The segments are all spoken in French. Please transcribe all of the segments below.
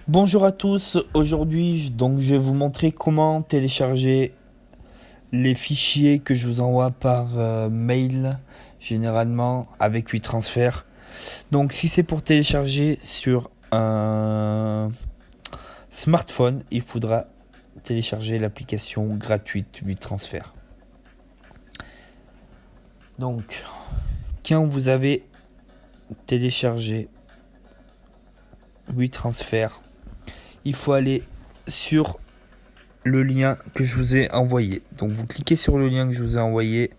Bonjour à tous, aujourd'hui je vais vous montrer comment télécharger les fichiers que je vous envoie par mail généralement avec WeTransfer. Donc si c'est pour télécharger sur un smartphone, il faudra télécharger l'application gratuite WeTransfer. Donc quand vous avez téléchargé WeTransfer, il faut aller sur le lien que je vous ai envoyé. Donc vous cliquez sur le lien que je vous ai envoyé.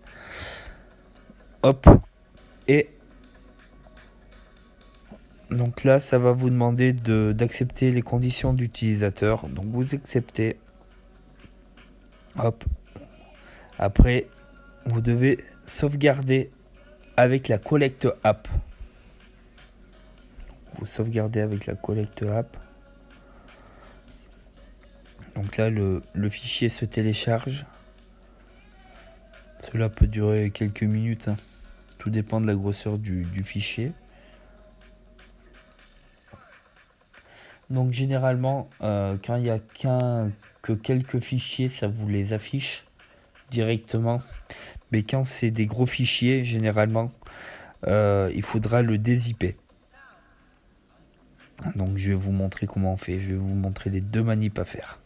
Hop. Et donc là, ça va vous demander d'accepter les conditions d'utilisateur. Donc vous acceptez. Hop. Après, vous devez sauvegarder avec la collecte app. Vous sauvegardez avec la collecte app. Donc là, le fichier se télécharge. Cela peut durer quelques minutes. Tout dépend de la grosseur du fichier. Donc généralement, quand il n'y a que quelques fichiers, ça vous les affiche directement. Mais quand c'est des gros fichiers, généralement, il faudra le dézipper. Donc je vais vous montrer comment on fait. Je vais vous montrer les deux manips à faire.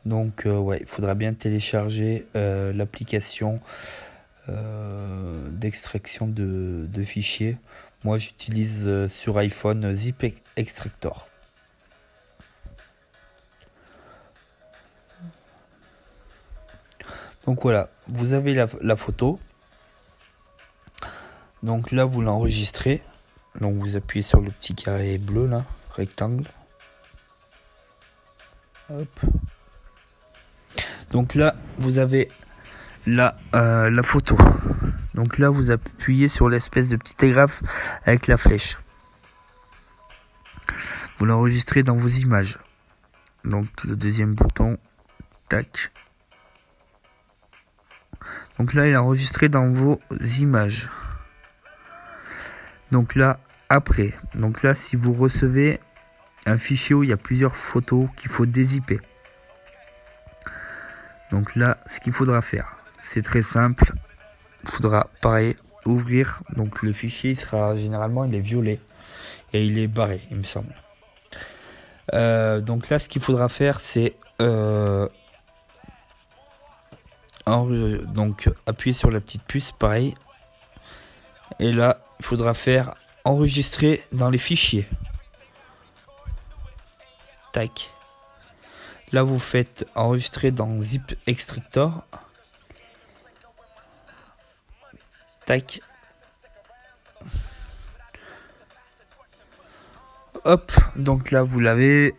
Donc ouais, il faudra bien télécharger l'application d'extraction de fichiers. Moi j'utilise sur iPhone Zip Extractor. Donc voilà, vous avez la photo. Donc là vous l'enregistrez. Donc vous appuyez sur le petit carré bleu là, rectangle. Hop. Donc là vous avez la photo. Donc là vous appuyez sur l'espèce de petit agrafe avec la flèche. Vous l'enregistrez dans vos images. Donc le deuxième bouton, tac. Donc là il est enregistré dans vos images. Donc là après, donc là si vous recevez un fichier où il y a plusieurs photos qu'il faut dézipper. Donc là ce qu'il faudra faire, c'est très simple. Il faudra pareil ouvrir. Donc le fichier il sera généralement il est violet et il est barré il me semble. Donc là ce qu'il faudra faire c'est donc appuyer sur la petite puce pareil. Et là il faudra faire enregistrer dans les fichiers. Tac. Là vous faites enregistrer dans Zip Extractor. Tac. Hop, donc là vous l'avez.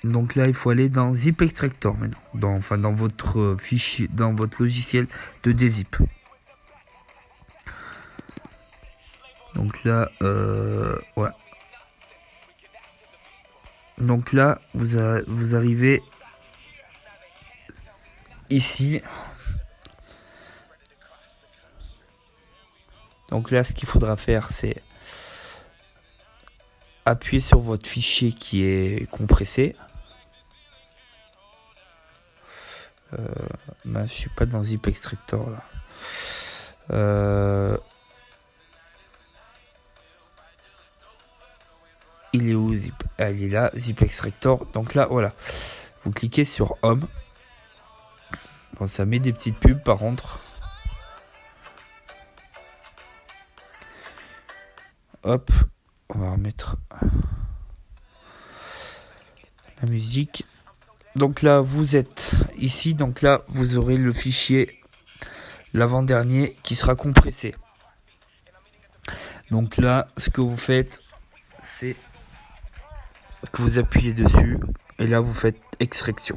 Donc là il faut aller dans Zip Extractor maintenant. Dans votre fichier, dans votre logiciel de dézip. Donc là, ouais. Donc là, vous arrivez ici. Donc là, ce qu'il faudra faire, c'est appuyer sur votre fichier qui est compressé. Je suis pas dans Zip Extractor là. Il est où Zip? Ah, il est là, Zip Extractor. Donc là, voilà. Vous cliquez sur Home. Bon, ça met des petites pubs par contre. Hop, on va remettre la musique. Donc là, vous êtes ici. Donc là, vous aurez le fichier, l'avant-dernier, qui sera compressé. Donc là, ce que vous faites, c'est que vous appuyez dessus. Et là, vous faites extraction.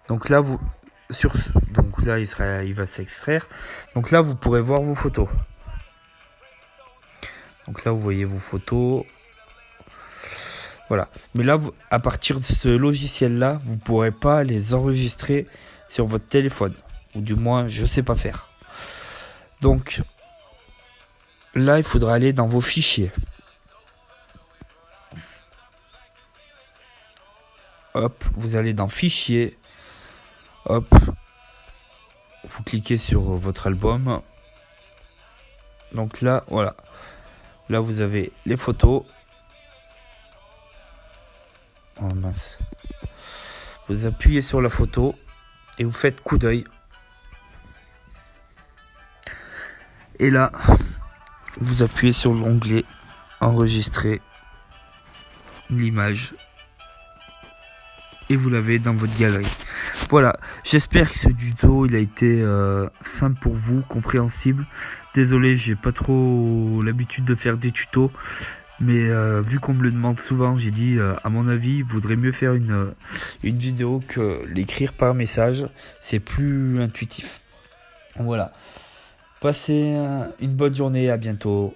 Donc là, donc là, il va s'extraire. Donc là, vous pourrez voir vos photos. Donc là, vous voyez vos photos. Voilà. Mais là, à partir de ce logiciel-là, vous ne pourrez pas les enregistrer sur votre téléphone. Ou du moins, je ne sais pas faire. Donc, là, il faudra aller dans vos fichiers. Hop, vous allez dans fichiers. Hop, vous cliquez sur votre album. Donc là, voilà. Là, vous avez les photos. Oh mince. Vous appuyez sur la photo et vous faites coup d'œil. Et là, vous appuyez sur l'onglet enregistrer l'image et vous l'avez dans votre galerie. Voilà, j'espère que ce tuto il a été simple pour vous, compréhensible. Désolé, j'ai pas trop l'habitude de faire des tutos, mais vu qu'on me le demande souvent, j'ai dit à mon avis, il vaudrait mieux faire une vidéo que l'écrire par message. C'est plus intuitif. Voilà. Passez une bonne journée, à bientôt.